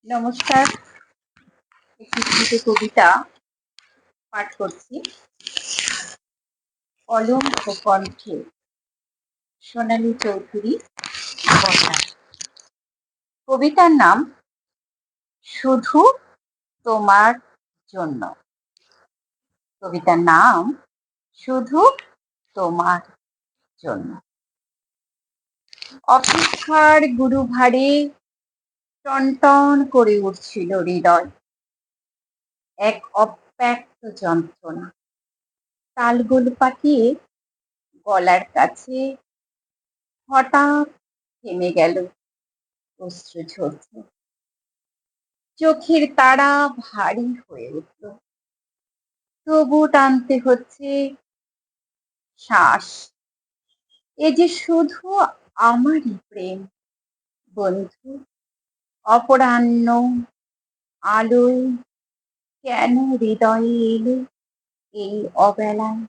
নমস্কার। একটি ছোট কবিতা পাঠ করছি। কলম ও কণ্ঠে সোনালী চৌধুরী বসাক। কবিতার নাম শুধু তোমার জন্য। কবিতার নাম শুধু তোমার জন্য। অপেক্ষার গুরুভারে টনটন করে উঠছিল হৃদয়, এক অব্যক্ত যন্ত্রণা। তালগোল পাকিয়ে গলার কাছে হঠাৎ থেমে গেল, অশ্রু ঝরছে, চোখের তারা ভারী হয়ে উঠল। তবু টানতে হচ্ছে শ্বাস। এ যে শুধু আমারই প্রেম বন্ধু, অপরাহ্ন আলোয় কেন হৃদয়ে এলে এই অবেলায়।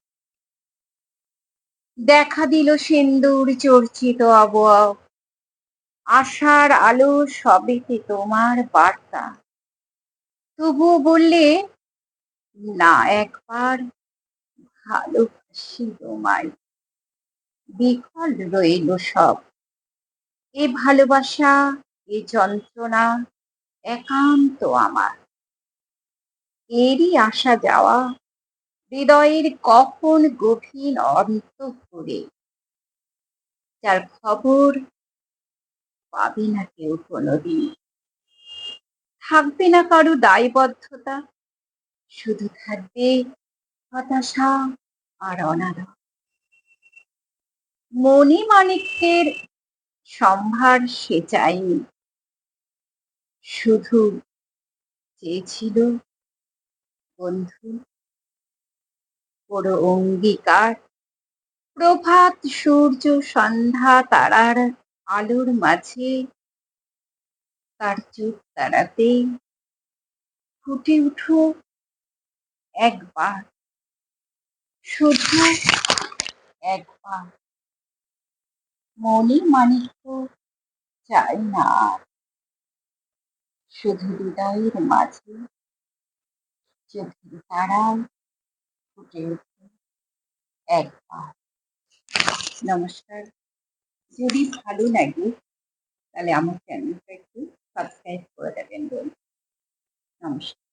দেখা দিল সিন্দুর চর্চিত আবহাওয়া, আশার আলো সবেতে তোমার বার্তা। তবুও বললে না, একবার ভালোবাসি তোমায়। বিকল রইল সব, এ ভালোবাসা, এ যন্ত্রণা একান্ত আমার। এরই আসা যাওয়া হৃদয়ের কখন গভীর অন্তঃপুরে, যার খবর পাবে না কেউ কোনোদিন। থাকবে না কারো দায়বদ্ধতা, শুধু থাকবে হতাশা আর অনাদর। মণি মাণিক্যের সম্ভার সে চায়নি, শুধু চেয়েছিল বন্ধু বড় অঙ্গীকার। প্রভাত সূর্য সন্ধ্যা তারার আলোর মাঝে তার চোখ তারাতে ফুটে উঠো একবার, শুধু একবার। মণি মাণিক্য চাই না আর, শুধু হৃদয়ের মাঝে চোখের তারায় ফুটে উঠো একবার। নমস্কার। যদি ভালো লাগে তাহলে আমার চ্যানেলটা একটু সাবস্ক্রাইব করে দেবেন বন্ধু। নমস্কার।